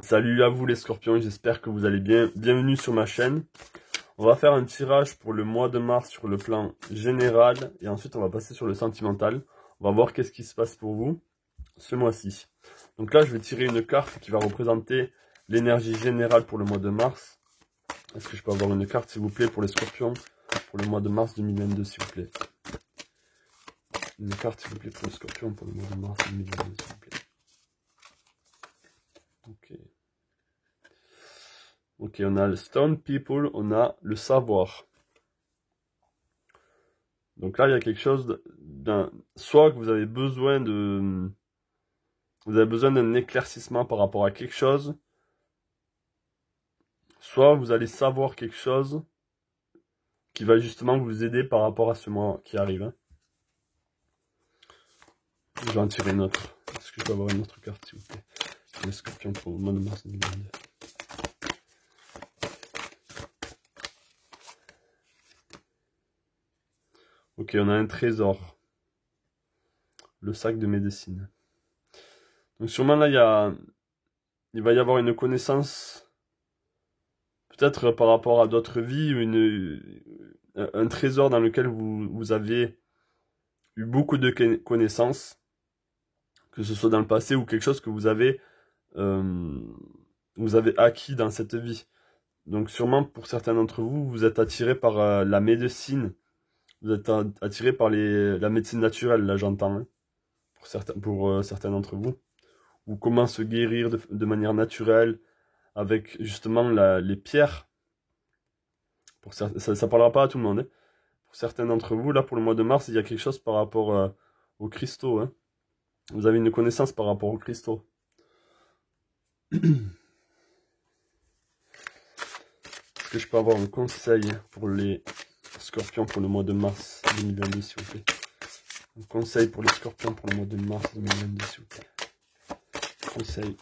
Salut à vous les scorpions, j'espère que vous allez bien. Bienvenue sur ma chaîne. On va faire un tirage pour le mois de mars sur le plan général et ensuite on va passer sur le sentimental. On va voir qu'est-ce qui se passe pour vous ce mois-ci. Donc là je vais tirer une carte qui va représenter l'énergie générale pour le mois de mars. Est-ce que je peux avoir une carte s'il vous plaît pour les scorpions pour le mois de mars 2022 s'il vous plaît? Une carte s'il vous plaît pour les scorpions pour le mois de mars 2022 s'il vous plaît. Ok, on a le Stone People, on a le savoir. Donc là, il y a quelque chose d'un... Soit que vous avez besoin de... Vous avez besoin d'un éclaircissement par rapport à quelque chose. Soit vous allez savoir quelque chose qui va justement vous aider par rapport à ce mois qui arrive. Hein. Je vais en tirer une autre. Est-ce que je peux avoir une autre carte, s'il vous plaît? Les scorpions pour le mois de mars 2022. Ok, on a un trésor. Le sac de médecine. Donc sûrement là, il va y avoir une connaissance, peut-être par rapport à d'autres vies, un trésor dans lequel vous avez eu beaucoup de connaissances, que ce soit dans le passé ou quelque chose que vous avez acquis dans cette vie. Donc sûrement pour certains d'entre vous, vous êtes attirés par la médecine. Vous êtes attiré par la médecine naturelle, là j'entends, hein, pour certains d'entre vous. Ou comment se guérir de manière naturelle, avec justement les pierres. Ça ne parlera pas à tout le monde. Hein. Pour certains d'entre vous, là pour le mois de mars, il y a quelque chose par rapport aux cristaux. Hein. Vous avez une connaissance par rapport aux cristaux. Est-ce que je peux avoir un conseil pour les scorpions pour le mois de mars 2022, s'il vous plaît? Un conseil pour les scorpions pour le mois de mars 2022, s'il vous plaît. Conseil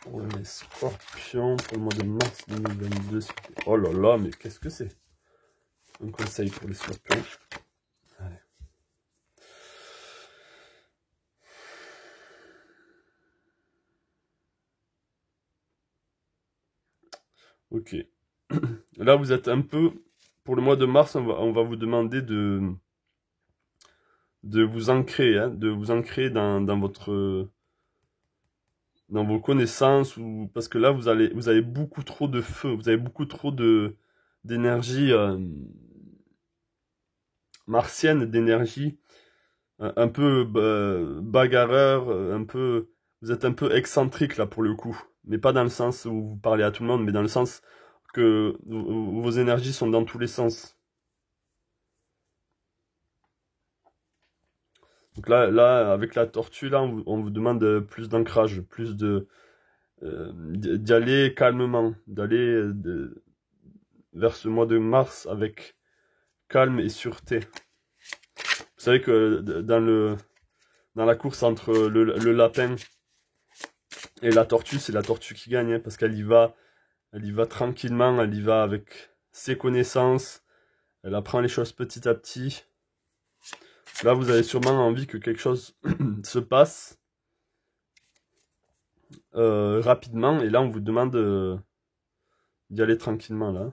pour les scorpions pour le mois de mars 2022, s'il vous plaît. Oh là là, mais qu'est-ce que c'est? Un conseil pour les scorpions. Allez. Ok. Là, vous êtes un peu... Pour le mois de mars, on va vous demander de vous ancrer, hein, de vous ancrer dans vos connaissances, parce que là, vous avez beaucoup trop de feu, vous avez beaucoup trop d'énergie martienne, d'énergie un peu bagarreur, vous êtes un peu excentrique là pour le coup, mais pas dans le sens où vous parlez à tout le monde, mais dans le sens que vos énergies sont dans tous les sens. Donc là, avec la tortue, là, on vous demande plus d'ancrage, plus d'y aller calmement, d'aller vers ce mois de mars avec calme et sûreté. Vous savez que dans la course entre le lapin et la tortue, c'est la tortue qui gagne, hein, parce qu'elle y va tranquillement, elle y va avec ses connaissances, elle apprend les choses petit à petit. Là, vous avez sûrement envie que quelque chose se passe rapidement, et là, on vous demande d'y aller tranquillement, là.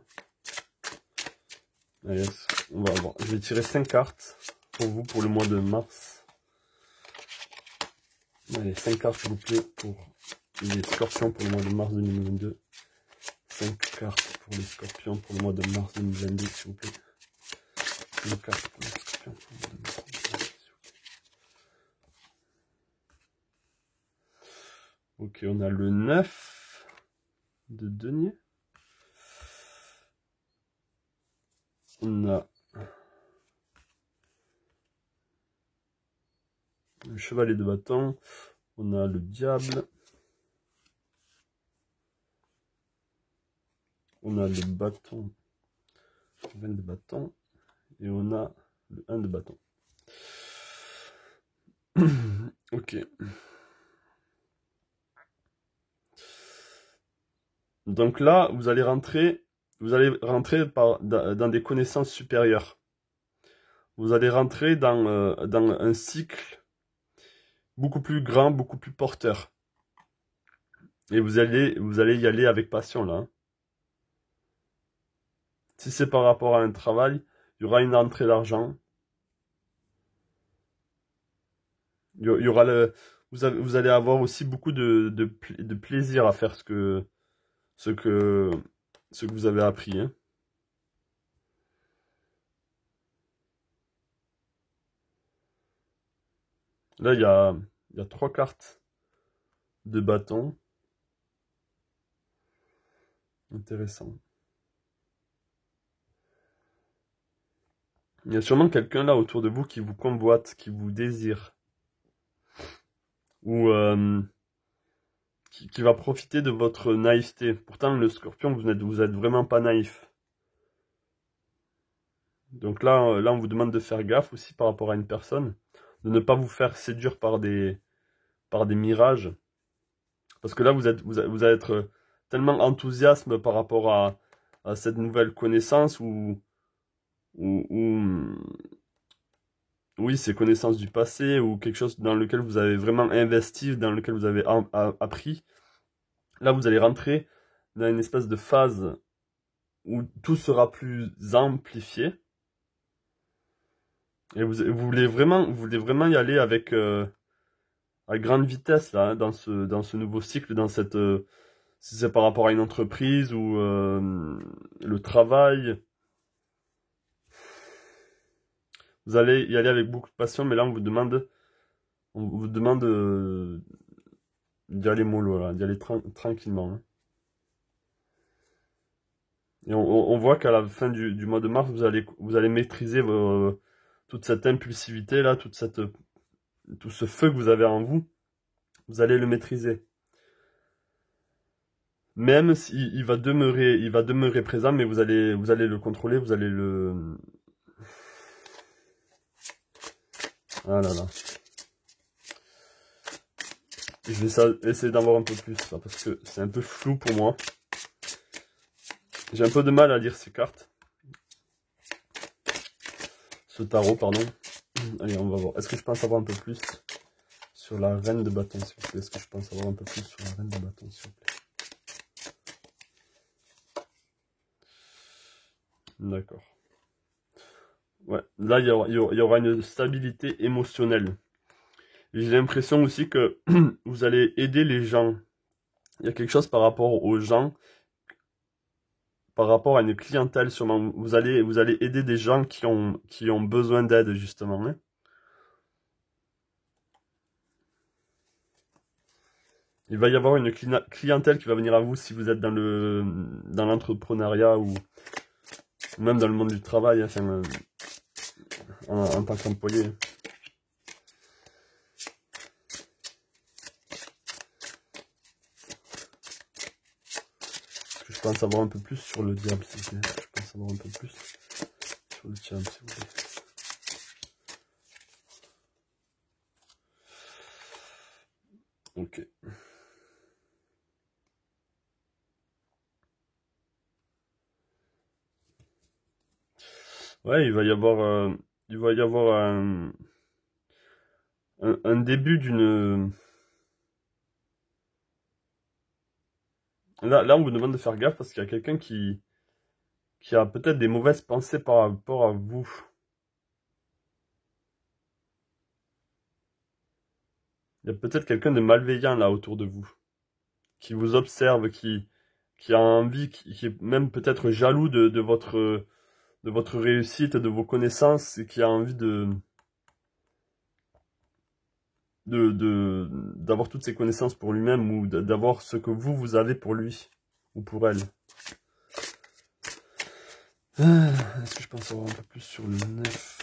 Allez, on va voir. Je vais tirer 5 cartes pour vous pour le mois de mars. Allez, 5 cartes, s'il vous plaît, pour les scorpions pour le mois de mars 2022. 5 cartes pour les scorpions pour le mois de mars 2022, s'il vous plaît. 5 cartes pour les scorpions pour le mois de mars 2022, s'il vous plaît. Ok, on a le 9 de denier. On a le chevalier de bâton. On a le diable. On a le bâton. Le 20 de bâton. Et on a le 1 de bâton. Ok. Donc là, vous allez rentrer dans des connaissances supérieures. Vous allez rentrer dans un cycle beaucoup plus grand, beaucoup plus porteur. Et vous allez y aller avec passion, là. Hein. Si c'est par rapport à un travail, il y aura une entrée d'argent. Il y aura vous allez avoir aussi beaucoup de plaisir à faire ce que, ce que vous avez appris. Hein. Là, il y a 3 cartes de bâton. Intéressant. Il y a sûrement quelqu'un là autour de vous qui vous convoite, qui vous désire. Ou qui va profiter de votre naïveté. Pourtant, le scorpion, vous êtes vraiment pas naïf. Donc là, on vous demande de faire gaffe aussi par rapport à une personne. De ne pas vous faire séduire par des mirages. Parce que là, vous allez être tellement enthousiasme par rapport à cette nouvelle connaissance ou oui, ces connaissances du passé ou quelque chose dans lequel vous avez vraiment investi, dans lequel vous avez appris. Là, vous allez rentrer dans une espèce de phase où tout sera plus amplifié. Et vous voulez vraiment y aller avec à grande vitesse là, hein, dans ce nouveau cycle, dans cette si c'est par rapport à une entreprise ou le travail. Vous allez y aller avec beaucoup de passion, mais là on vous demande d'y aller mollo, là, d'y aller tranquillement. Hein. Et on voit qu'à la fin du mois de mars, vous allez maîtriser toute cette impulsivité là, tout ce feu que vous avez en vous, vous allez le maîtriser. Même s'il il va demeurer présent, mais vous allez le contrôler, vous allez le... Ah là là. Je vais essayer d'en voir un peu plus, là, parce que c'est un peu flou pour moi. J'ai un peu de mal à lire ces cartes. Ce tarot, pardon. Allez, on va voir. Est-ce que je peux en savoir un peu plus sur la reine de bâton, s'il vous plaît? Est-ce que je peux en savoir un peu plus sur la reine de bâton, s'il vous plaît? D'accord. Ouais, là, il y aura une stabilité émotionnelle. J'ai l'impression aussi que vous allez aider les gens. Il y a quelque chose par rapport aux gens, par rapport à une clientèle sûrement. Vous allez aider des gens qui ont besoin d'aide, justement. Hein. Il va y avoir une clientèle qui va venir à vous si vous êtes dans l'entrepreneuriat ou même dans le monde du travail, enfin, en tant qu'employé. Est-ce que je peux en savoir un peu plus sur le diable, s'il vous plaît? Je peux en savoir un peu plus sur le diable, s'il vous plaît. Ok. Ouais, il va y avoir un début d'une... Là, on vous demande de faire gaffe parce qu'il y a quelqu'un qui a peut-être des mauvaises pensées par rapport à vous. Il y a peut-être quelqu'un de malveillant là autour de vous, qui vous observe, qui a envie, qui est même peut-être jaloux de votre réussite, de vos connaissances, et qui a envie d'avoir toutes ces connaissances pour lui-même ou d'avoir ce que vous avez pour lui ou pour elle. Est-ce que je peux en savoir un peu plus sur le 9?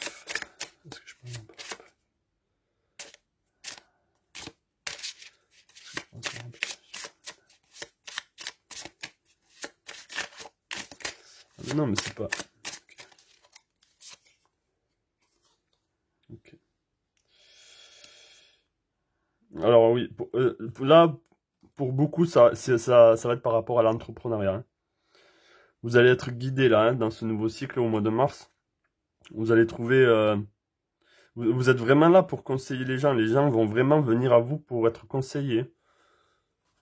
Est-ce que je peux en savoir un peu plus? Ah, mais non, mais c'est pas... Ok. Alors oui, là, pour beaucoup, ça va être par rapport à l'entrepreneuriat. Hein. Vous allez être guidé là, hein, dans ce nouveau cycle au mois de mars. Vous allez trouver... vous êtes vraiment là pour conseiller les gens. Les gens vont vraiment venir à vous pour être conseillés.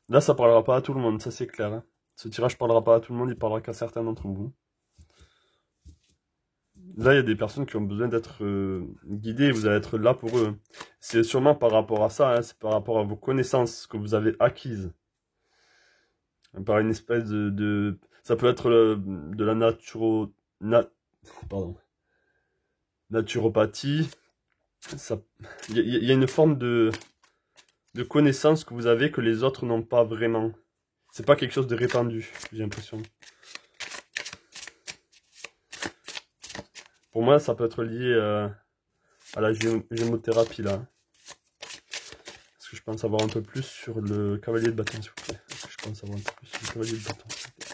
Là, ça parlera pas à tout le monde, ça c'est clair, hein. Ce tirage parlera pas à tout le monde, il parlera qu'à certains d'entre vous. Là, il y a des personnes qui ont besoin d'être guidées, vous allez être là pour eux. C'est sûrement par rapport à ça, hein, c'est par rapport à vos connaissances que vous avez acquises. Par une espèce ça peut être de la pardon, naturopathie. Il y a une forme de connaissance que vous avez que les autres n'ont pas vraiment. C'est pas quelque chose de répandu, j'ai l'impression. Pour moi, ça peut être lié à la gémothérapie, là. Est-ce que je pense savoir un peu plus sur le cavalier de bâton, s'il vous plaît? Est-ce que je pense savoir un peu plus sur le cavalier de bâton, s'il vous plaît?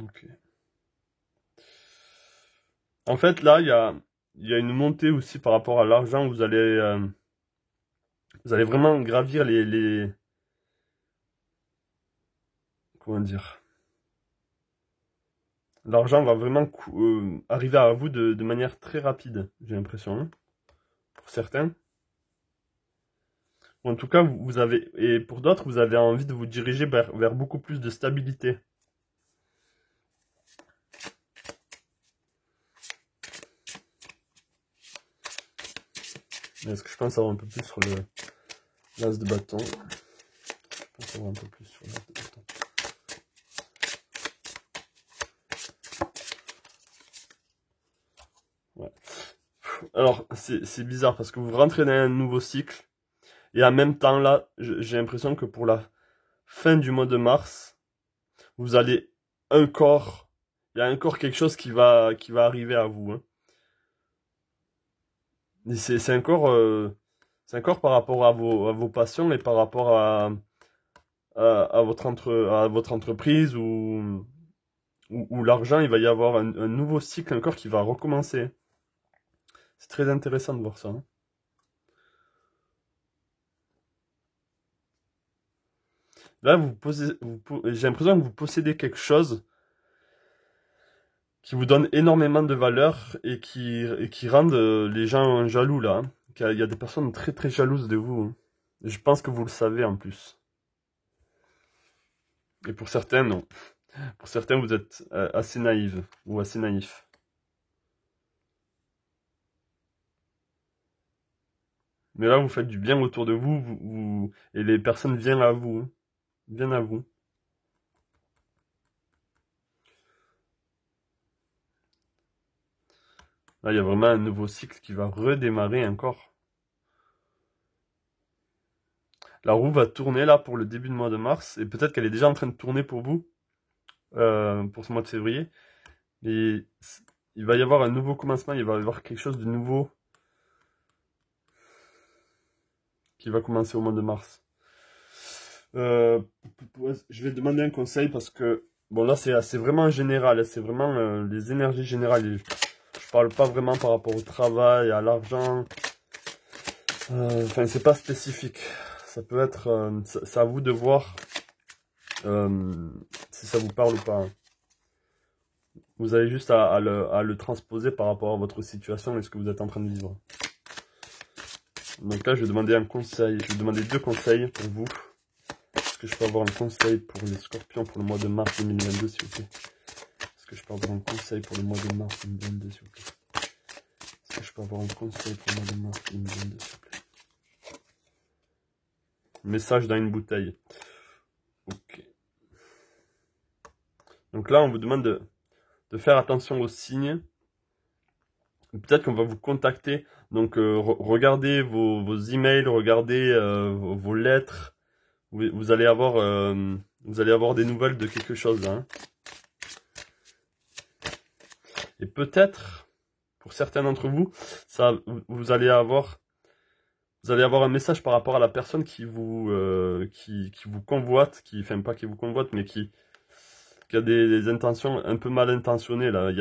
Ok. En fait, là, il y a une montée aussi par rapport à l'argent. Vous allez vraiment gravir comment dire? L'argent va vraiment arriver à vous de manière très rapide, j'ai l'impression, hein, pour certains. Ou en tout cas, vous avez, et pour d'autres, vous avez envie de vous diriger vers beaucoup plus de stabilité. Est-ce que je pense avoir un peu plus sur l'as de bâton? Je pense avoir un peu plus sur l'as de bâton. Ouais. Alors, c'est bizarre parce que vous rentrez dans un nouveau cycle. Et en même temps, là, j'ai l'impression que pour la fin du mois de mars, vous allez encore... Il y a encore quelque chose qui va arriver à vous, hein. Et c'est encore par rapport à vos passions et par rapport à votre entreprise ou l'argent, il va y avoir un nouveau cycle encore qui va recommencer. C'est très intéressant de voir ça, hein. Là, j'ai l'impression que vous possédez quelque chose qui vous donne énormément de valeur et qui rendent les gens jaloux, là, hein. Il y a des personnes très très jalouses de vous, hein. Je pense que vous le savez en plus. Et pour certains, non. Pour certains, vous êtes assez naïve ou assez naïf. Mais là, vous faites du bien autour de vous, et les personnes viennent à vous, hein. Viennent à vous. Là, il y a vraiment un nouveau cycle qui va redémarrer encore. La roue va tourner là pour le début du mois de mars, et peut-être qu'elle est déjà en train de tourner pour vous, pour ce mois de février. Mais il va y avoir un nouveau commencement, il va y avoir quelque chose de nouveau qui va commencer au mois de mars. Je vais demander un conseil parce que, bon là c'est vraiment général, c'est vraiment les énergies générales. Je parle pas vraiment par rapport au travail, à l'argent. Enfin, c'est pas spécifique. Ça peut être, c'est à vous de voir si ça vous parle ou pas, hein. Vous avez juste à le transposer par rapport à votre situation et ce que vous êtes en train de vivre. Donc là, je vais demander un conseil. Je vais demander 2 conseils pour vous. Est-ce que je peux avoir un conseil pour les scorpions pour le mois de mars 2022, s'il vous plaît? Est-ce que je peux avoir un conseil pour le mois de mars 2022, s'il vous plaît? Est-ce que je peux avoir un conseil pour le mois de mars 2022, s'il vous plaît? Message dans une bouteille. Ok. Donc là, on vous demande de faire attention aux signes. Peut-être qu'on va vous contacter. Donc, regardez vos emails, regardez vos lettres. Vous allez avoir des nouvelles de quelque chose, hein. Et peut-être, pour certains d'entre vous, vous allez avoir un message par rapport à la personne qui vous convoite, enfin pas qui vous convoite, mais qui a des intentions un peu mal intentionnées là.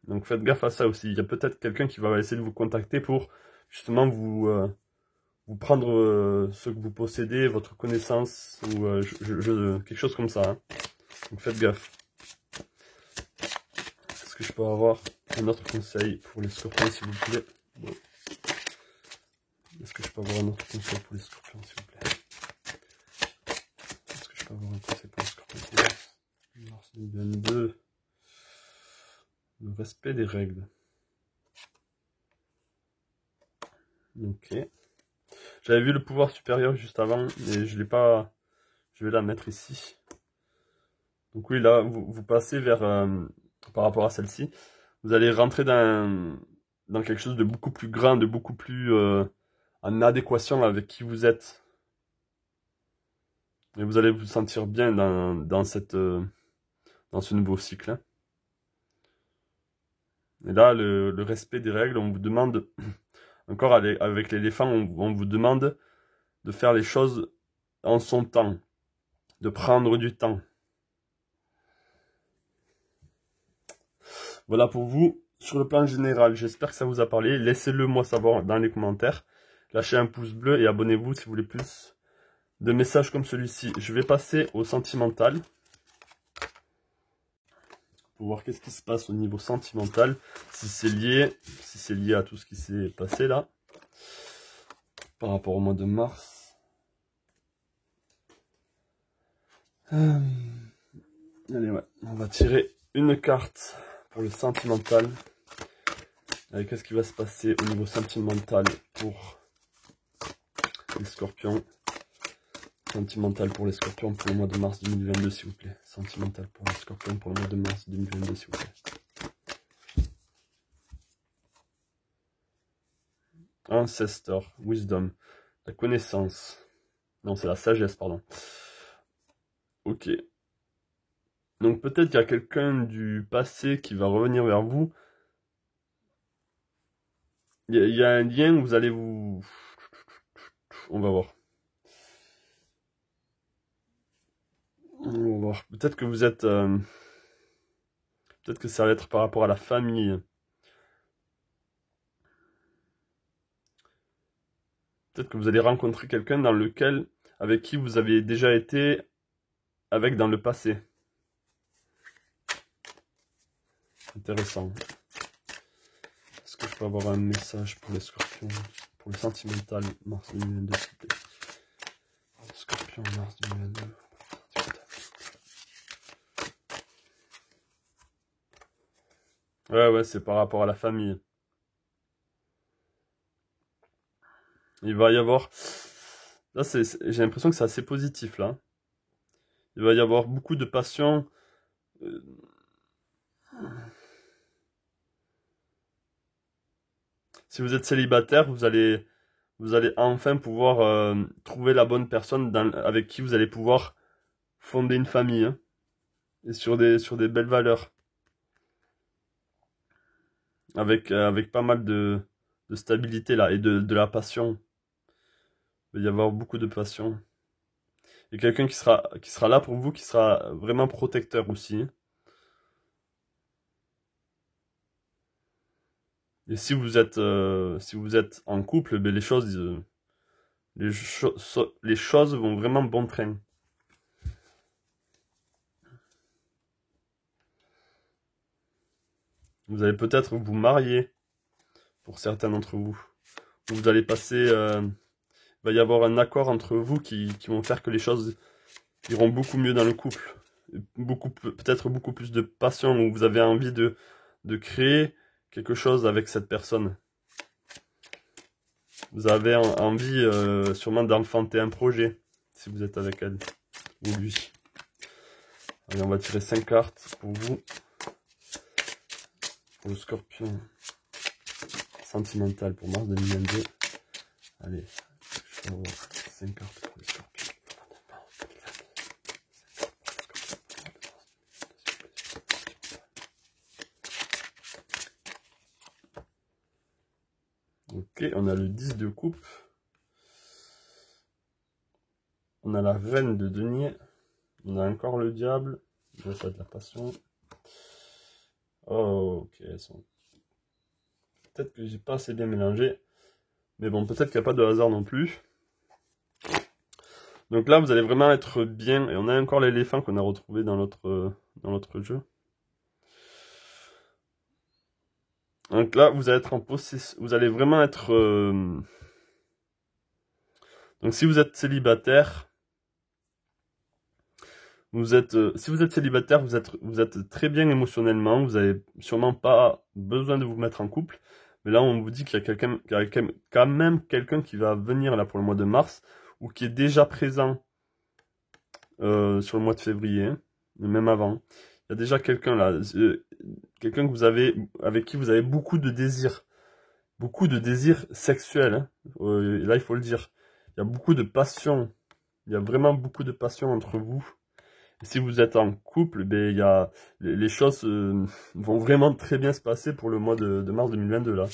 Donc faites gaffe à ça aussi. Il y a peut-être quelqu'un qui va essayer de vous contacter pour justement vous prendre ce que vous possédez, votre connaissance, ou quelque chose comme ça, hein. Donc faites gaffe. que je peux avoir un autre conseil pour les scorpions, s'il vous plaît? Bon. Est-ce que je peux avoir un autre conseil pour les scorpions, s'il vous plaît? Est-ce que je peux avoir un conseil pour les scorpions? Mars 2022. Le respect des règles. Ok. J'avais vu le pouvoir supérieur juste avant, mais je l'ai pas. Je vais la mettre ici. Donc oui, là, vous passez vers, par rapport à celle-ci, vous allez rentrer dans quelque chose de beaucoup plus grand, de beaucoup plus en adéquation avec qui vous êtes. Et vous allez vous sentir bien dans ce nouveau cycle, hein. Et là, le respect des règles, on vous demande, encore avec l'éléphant, on vous demande de faire les choses en son temps, de prendre du temps. Voilà pour vous, sur le plan général, j'espère que ça vous a parlé. Laissez-le moi savoir dans les commentaires. Lâchez un pouce bleu et abonnez-vous si vous voulez plus de messages comme celui-ci. Je vais passer au sentimental. Pour voir qu'est-ce qui se passe au niveau sentimental. Si c'est lié à tout ce qui s'est passé là. Par rapport au mois de mars. Allez, ouais, on va tirer une carte pour le sentimental. Allez, qu'est-ce qui va se passer au niveau sentimental pour les scorpions? Sentimental pour les scorpions pour le mois de mars 2022, s'il vous plaît. Sentimental pour les scorpions pour le mois de mars 2022, s'il vous plaît. Ancestor, wisdom, la connaissance. Non, c'est la sagesse, pardon. Ok. Donc peut-être qu'il y a quelqu'un du passé qui va revenir vers vous. Il y a un lien où vous allez vous... On va voir. On va voir. Peut-être que vous êtes... Peut-être que ça va être par rapport à la famille. Peut-être que vous allez rencontrer quelqu'un avec qui vous avez déjà été dans le passé. Intéressant. Est-ce que je peux avoir un message pour les scorpions, pour le sentimental, mars 2022, s'il vous plaît? Scorpion, mars 2022. Ouais, c'est par rapport à la famille. Il va y avoir... Là, j'ai l'impression que c'est assez positif, là. Il va y avoir beaucoup de passion. Si vous êtes célibataire, vous allez enfin pouvoir trouver la bonne personne avec qui vous allez pouvoir fonder une famille, hein, et sur des belles valeurs. Avec pas mal de stabilité là, et de la passion. Il va y avoir beaucoup de passion. Et quelqu'un qui sera là pour vous, qui sera vraiment protecteur aussi. Et si vous êtes en couple, ben les choses vont vraiment bon train. Vous allez peut-être vous marier, pour certains d'entre vous. Vous allez passer... il va y avoir un accord entre vous qui vont faire que les choses iront beaucoup mieux dans le couple. Peut-être beaucoup plus de passion, où vous avez envie de créer quelque chose avec cette personne. Vous avez envie sûrement d'enfanter un projet, si vous êtes avec elle, ou lui. Allez, on va tirer 5 cartes pour vous. Pour le scorpion sentimental pour mars 2022. Allez, je vais avoir 5 cartes pour le scorpion. Ok, on a le 10 de coupe. On a la reine de denier. On a encore le diable. Là, ça a de la passion. Oh, ok, elles sont... Peut-être que j'ai pas assez bien mélangé. Mais bon, peut-être qu'il n'y a pas de hasard non plus. Donc là, vous allez vraiment être bien. Et on a encore l'éléphant qu'on a retrouvé dans l'autre jeu. Donc là, vous allez être en possession, vous allez vraiment être... Donc si vous êtes célibataire, si vous êtes célibataire, vous êtes très bien émotionnellement, vous avez sûrement pas besoin de vous mettre en couple. Mais là, on vous dit qu'il y a quand même quelqu'un qui va venir là pour le mois de mars, ou qui est déjà présent sur le mois de février, même avant. Il y a déjà quelqu'un là, quelqu'un que vous avez, avec qui vous avez beaucoup de désirs sexuels, hein. Là, il faut le dire. Il y a beaucoup de passion. Il y a vraiment beaucoup de passion entre vous. Et si vous êtes en couple, ben, les choses vont vraiment très bien se passer pour le mois de mars 2022 là.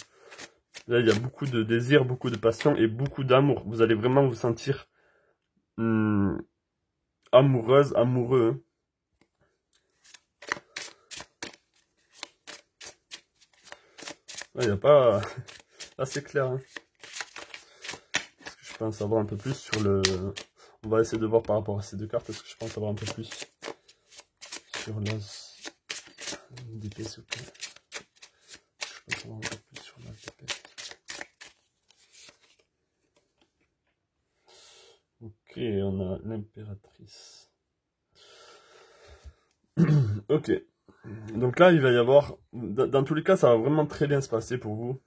Là, il y a beaucoup de désirs, beaucoup de passion et beaucoup d'amour. Vous allez vraiment vous sentir amoureuse, amoureux, hein. Ouais, il n'y a pas... Là, c'est clair, hein. Est-ce que je peux en savoir un peu plus sur le... On va essayer de voir par rapport à ces deux cartes. Est-ce que je peux en savoir un peu plus sur l'as d'épée, s'il vous plaît? Je peux en savoir un peu plus sur l'as d'épée. Ok, on a l'impératrice. Ok. Donc là, il va y avoir... Dans tous les cas, ça va vraiment très bien se passer pour vous,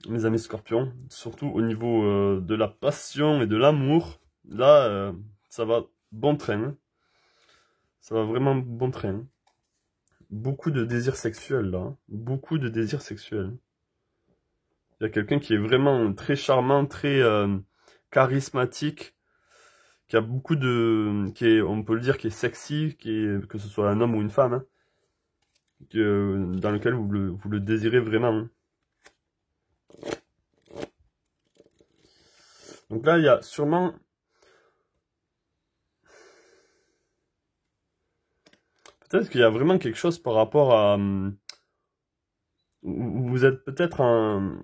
mes amis scorpions. Surtout au niveau de la passion et de l'amour. Là, ça va bon train, hein. Ça va vraiment bon train, hein. Beaucoup de désirs sexuels, là, hein. Beaucoup de désirs sexuels. Il y a quelqu'un qui est vraiment très charmant, très charismatique, qui a beaucoup de... on peut le dire, qui est sexy, que ce soit un homme ou une femme, hein, dans lequel vous le désirez vraiment, hein. Donc là, il y a sûrement... Peut-être qu'il y a vraiment quelque chose par rapport à... Vous êtes peut-être un...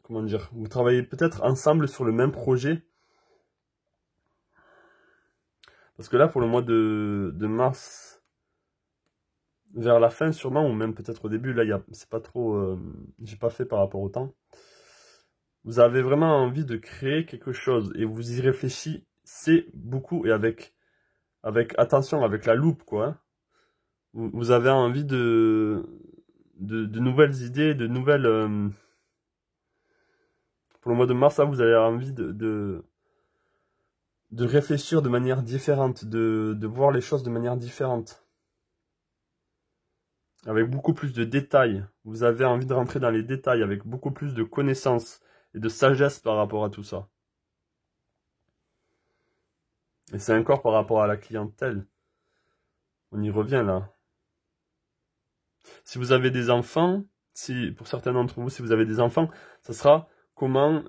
Comment dire? Vous travaillez peut-être ensemble sur le même projet. Parce que là, pour le mois de mars, vers la fin sûrement, ou même peut-être au début, là, c'est pas trop... j'ai pas fait par rapport au temps. Vous avez vraiment envie de créer quelque chose et vous y réfléchissez beaucoup et avec attention, avec la loupe, quoi, hein. Vous avez envie de nouvelles idées, de nouvelles... pour le mois de mars, là, vous avez envie de réfléchir de manière différente, de voir les choses de manière différente. Avec beaucoup plus de détails. Vous avez envie de rentrer dans les détails avec beaucoup plus de connaissances et de sagesse par rapport à tout ça. Et c'est encore par rapport à la clientèle. On y revient là. Si vous avez des enfants, pour certains d'entre vous, si vous avez des enfants, ça sera comment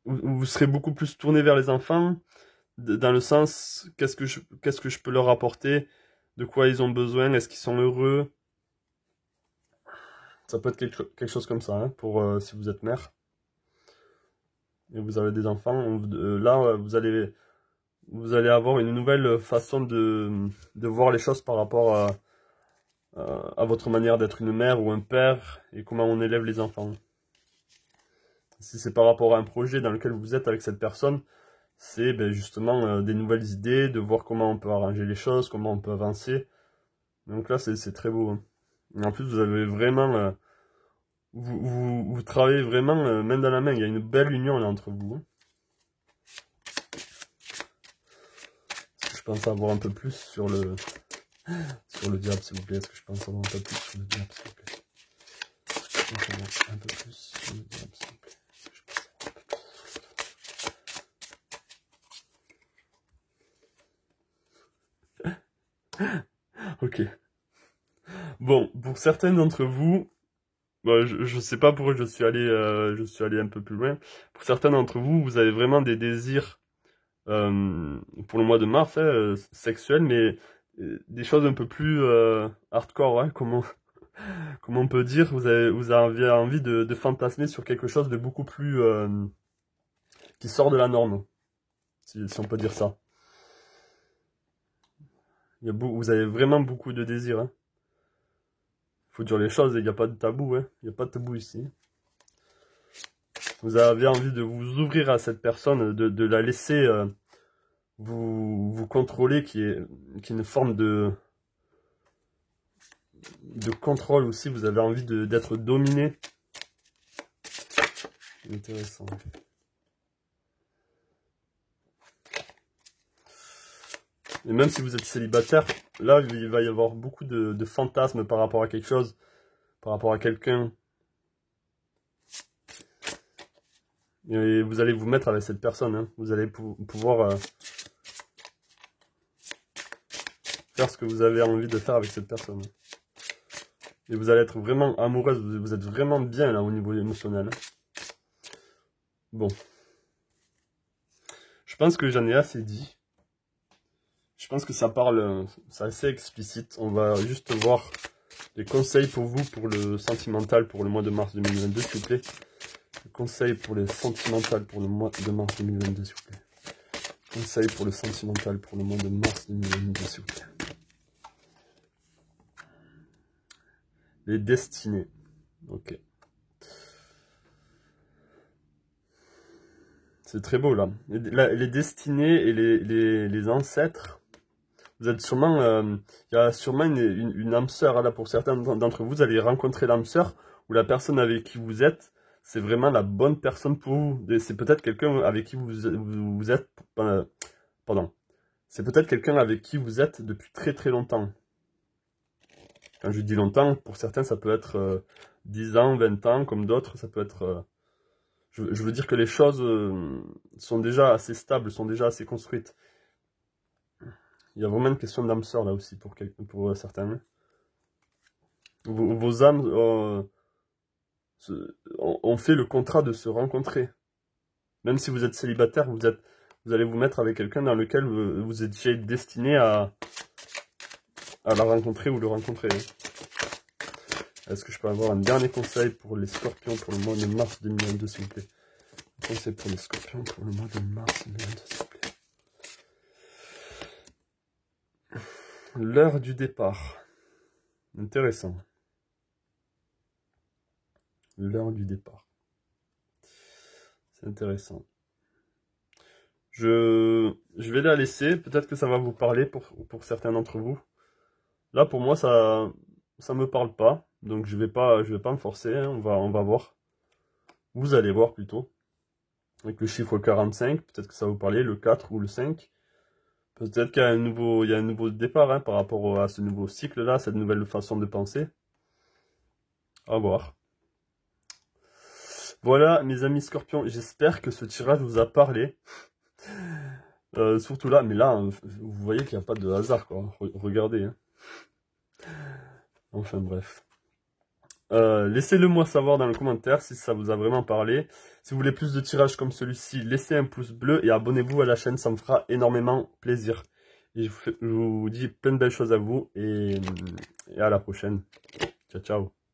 vous serez beaucoup plus tourné vers les enfants, dans le sens qu'est-ce que je peux leur apporter, de quoi ils ont besoin, est-ce qu'ils sont heureux. Ça peut être quelque chose comme ça, hein, pour si vous êtes mère et vous avez des enfants. Là, vous allez avoir une nouvelle façon de voir les choses par rapport à votre manière d'être une mère ou un père et comment on élève les enfants. Si c'est par rapport à un projet dans lequel vous êtes avec cette personne, c'est justement des nouvelles idées, de voir comment on peut arranger les choses, comment on peut avancer. Donc là, c'est très beau, hein. Et en plus, vous avez vraiment... vous travaillez vraiment main dans la main. Il y a une belle union là entre vous, hein. Est-ce que je peux en savoir un peu plus sur le diable, s'il vous plaît? Est-ce que je peux en savoir un peu plus sur le diable, s'il vous plaît? Est-ce que je peux en savoir un peu plus sur le diable, s'il vous plaît? Ok. Bon, pour certains d'entre vous, bah, je sais pas pourquoi je suis allé un peu plus loin. Pour certains d'entre vous, vous avez vraiment des désirs pour le mois de mars, hein, sexuels, mais des choses un peu plus hardcore, hein, comment on peut dire. Vous avez envie de fantasmer sur quelque chose de beaucoup plus qui sort de la norme, si on peut dire ça. Vous avez vraiment beaucoup de désirs, hein. faut dire les choses et il n'y a pas de tabou, hein. Il n'y a pas de tabou ici. Vous avez envie de vous ouvrir à cette personne, de la laisser vous contrôler, qui est une forme de contrôle aussi. Vous avez envie d'être dominé. Intéressant. Et même si vous êtes célibataire, là, il va y avoir beaucoup de fantasmes par rapport à quelque chose, par rapport à quelqu'un. Et vous allez vous mettre avec cette personne, hein. Vous allez pouvoir faire ce que vous avez envie de faire avec cette personne. Et vous allez être vraiment amoureuse, vous êtes vraiment bien là au niveau émotionnel. Bon. Je pense que j'en ai assez dit. Je pense que ça parle, c'est assez explicite. On va juste voir les conseils pour vous, pour le sentimental, pour le mois de mars 2022, s'il vous plaît. Les conseils pour le sentimental pour le mois de mars 2022, s'il vous plaît. Conseils pour le sentimental pour le mois de mars 2022, s'il vous plaît. Les destinées. Ok. C'est très beau là. Les destinées et les ancêtres. Vous êtes sûrement, il y a sûrement une âme sœur là pour certains d'entre vous. Vous allez rencontrer l'âme sœur ou la personne avec qui vous êtes. C'est vraiment la bonne personne pour vous. C'est peut-être quelqu'un avec qui vous êtes. Pardon. C'est peut-être quelqu'un avec qui vous êtes depuis très très longtemps. Quand je dis longtemps, pour certains ça peut être 10 ans, 20 ans, comme d'autres ça peut être... Je veux dire que les choses sont déjà assez stables, sont déjà assez construites. Il y a vraiment une question d'âme sœur là aussi pour certains. Vos âmes ont fait le contrat de se rencontrer. Même si vous êtes célibataire, vous allez vous mettre avec quelqu'un dans lequel vous êtes déjà destiné à la rencontrer ou le rencontrer. Est-ce que je peux avoir un dernier conseil pour les scorpions pour le mois de mars 2022, s'il vous plaît? Un conseil pour les scorpions pour le mois de mars 2022, s'il vous plaît. L'heure du départ. Intéressant. L'heure du départ. C'est intéressant. Je vais la laisser. Peut-être que ça va vous parler pour certains d'entre vous. Là, pour moi, ça me parle pas. Donc, je vais pas me forcer. Hein. On va voir. Vous allez voir plutôt. Avec le chiffre 45, peut-être que ça va vous parler, le 4 ou le 5. Peut-être qu'il y a un nouveau départ hein, par rapport à ce nouveau cycle-là, cette nouvelle façon de penser. À voir. Voilà, mes amis scorpions, j'espère que ce tirage vous a parlé. Surtout là, mais là, vous voyez qu'il n'y a pas de hasard, quoi. Regardez. Hein. Enfin, bref. Laissez-le moi savoir dans le commentaire si ça vous a vraiment parlé. Si vous voulez plus de tirages comme celui-ci, laissez un pouce bleu et abonnez-vous à la chaîne, ça me fera énormément plaisir. Et je vous dis plein de belles choses à vous et à la prochaine. Ciao, ciao.